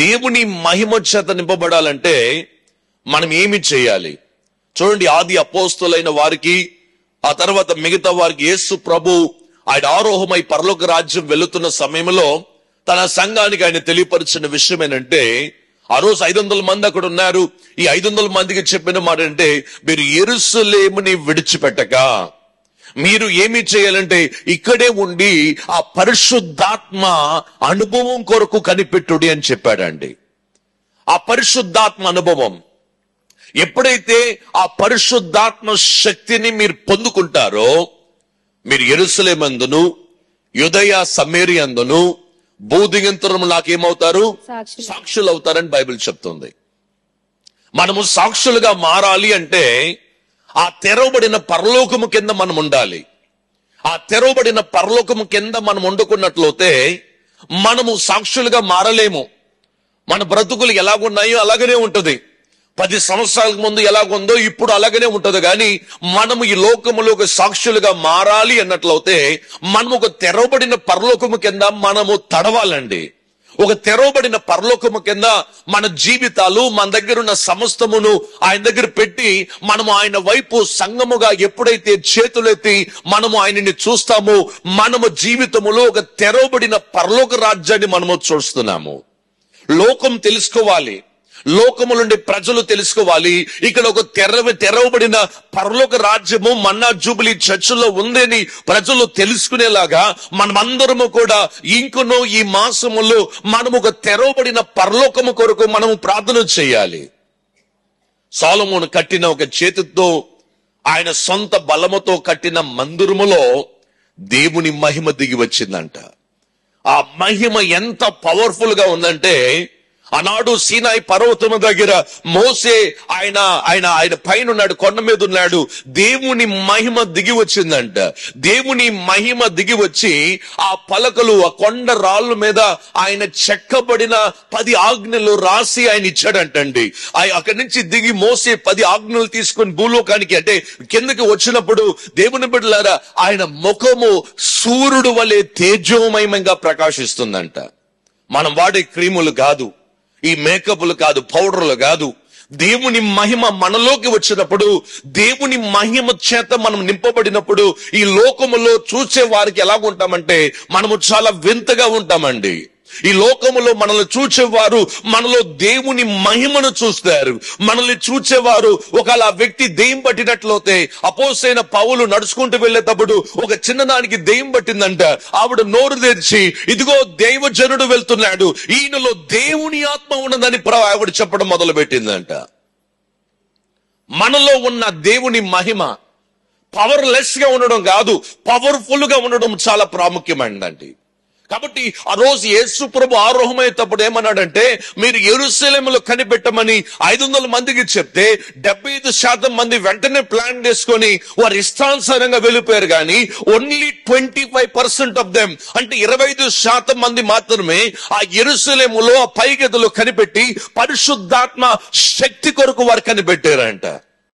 దేవుని మహిమ చేత నింపబడాలంటే మనం ఏమి చేయాలి? చూడండి, ఆది అపోస్తులైన వారికి, ఆ తర్వాత మిగతా వారికి యేసు ప్రభు ఆయన ఆరోహమై పరలోక రాజ్యం వెళుతున్న సమయంలో తన సంఘానికి ఆయన తెలియపరిచిన విషయం ఏంటంటే, ఆ రోజు 500 మంది అక్కడ ఉన్నారు. ఈ 500 మందికి చెప్పిన మాట అంటే, మీరు యెరూషలేముని విడిచిపెట్టక మీరు ఏమి చేయాలంటే ఇక్కడే ఉండి ఆ పరిశుద్ధాత్మ అనుభవం కొరకు కనిపెట్టుడి అని చెప్పాడండి. ఆ పరిశుద్ధాత్మ అనుభవం ఎప్పుడైతే ఆ పరిశుద్ధాత్మ శక్తిని మీరు పొందుకుంటారో, మీరు యెరూషలేమందును యూదయ సమరియమందును భూదిగంతరము నాకేమవుతారు? సాక్షులు అవుతారని బైబిల్ చెప్తుంది. మనము సాక్షులుగా మారాలి అంటే ఆ తెరవబడిన పరలోకము కింద మనం ఉండాలి. ఆ తెరవబడిన పరలోకము కింద మనం వండుకున్నట్లయితే మనము సాక్షులుగా మారలేము. మన బ్రతుకులు ఎలాగున్నాయో అలాగనే ఉంటది. 10 సంవత్సరాల ముందు ఎలాగుందో ఇప్పుడు అలాగనే ఉంటది. కానీ మనము ఈ లోకములో సాక్షులుగా మారాలి అన్నట్లయితే మనము ఒక తెరవబడిన పరలోకము కింద మనము తడవాలండి. ఒక తెరవబడిన పరలోకము కింద మన జీవితాలు, మన దగ్గర ఉన్న సమస్తమును ఆయన దగ్గర పెట్టి మనము ఆయన వైపు సంఘముగా ఎప్పుడైతే చేతులెత్తి మనము ఆయనని చూస్తామో, మనము జీవితములో ఒక తెరవబడిన పరలోక రాజ్యాన్ని మనము చూస్తున్నాము. లోకం తెలుసుకోవాలి, లోకము నుండి ప్రజలు తెలుసుకోవాలి, ఇక్కడ ఒక తెరవబడిన పరలోక రాజ్యము మన్నా జూబిలీ చర్చిలో ఉందని ప్రజలు తెలుసుకునేలాగా మనమందరము కూడా ఇంకనో ఈ మాసములో మనము ఒక తెరవబడిన పరలోకము కొరకు మనము ప్రార్థన చేయాలి. సొలొమోను కట్టిన ఒక చేతితో ఆయన సొంత బలముతో కట్టిన మందిరములో దేవుని మహిమ దిగి వచ్చిందంట. ఆ మహిమ ఎంత పవర్ఫుల్ గా ఉందంటే, ఆనాడు సీనాయి పర్వతం దగ్గర మోసే ఆయన పైన ఉన్నాడు, కొండ మీద ఉన్నాడు. దేవుని మహిమ దిగి వచ్చిందంట. దేవుని మహిమ దిగి వచ్చి ఆ పలకలు, ఆ కొండ రాళ్ళ మీద ఆయన చెక్కబడిన 10 ఆజ్ఞలు రాసి ఆయన ఇచ్చాడంటండి. అక్కడి నుంచి దిగి మోసే 10 ఆజ్ఞలు తీసుకుని భూలోకానికి అంటే కిందకి వచ్చినప్పుడు దేవుని బిడ్డలారా ఆయన ముఖము సూర్యుడు వలె తేజోమయంగా ప్రకాశిస్తుందంట. మనం వాడే క్రీములు కాదు, ఈ మేకప్లు కాదు, పౌడర్లు కాదు. దేవుని మహిమ మనలోకి వచ్చినప్పుడు, దేవుని మహిమ చేత మనం నింపబడినప్పుడు ఈ లోకములో చూసే వారికి ఎలాగుంటామంటే మనము చాలా వింతగా ఉంటామండి. ఈ లోకములో మనల్ని చూచేవారు మనలో దేవుని మహిమను చూస్తారు. మనల్ని చూచేవారు ఒకవేళ ఆ వ్యక్తి దెయ్యం పట్టినట్లయితే, అపోస్తలుడైన పౌలు నడుచుకుంటూ వెళ్ళేటప్పుడు ఒక చిన్నదానికి దెయ్యం పట్టిందంట. ఆవిడ నోరు తెరిచి, ఇదిగో దైవజనుడు వెళ్తున్నాడు, ఈయనలో దేవుని ఆత్మ ఉన్నదని ఆవిడ చెప్పడం మొదలు పెట్టిందంట. మనలో ఉన్న దేవుని మహిమ పవర్లెస్ గా ఉండడం కాదు, పవర్ఫుల్ గా ఉండడం చాలా ప్రాముఖ్యమైనదండి. కాబట్టి ఆ రోజు యేసు ప్రభు ఆరోహమయ్యేటప్పుడు ఏమన్నాడంటే, మీరు యెరూషలేములో కనిపెట్టమని 500 మందికి చెప్తే 75% మంది వెంటనే ప్లాన్ చేసుకొని వారు ఇష్టానుసారంగా వెళ్ళిపోయారు. కానీ ఓన్లీ 25% ఆఫ్ దెమ్, అంటే 25% మంది మాత్రమే ఆ యెరూషలేములో ఆ పైగదులు కనిపెట్టి పరిశుద్ధాత్మ శక్తి కొరకు వారు కనిపెట్టారంట.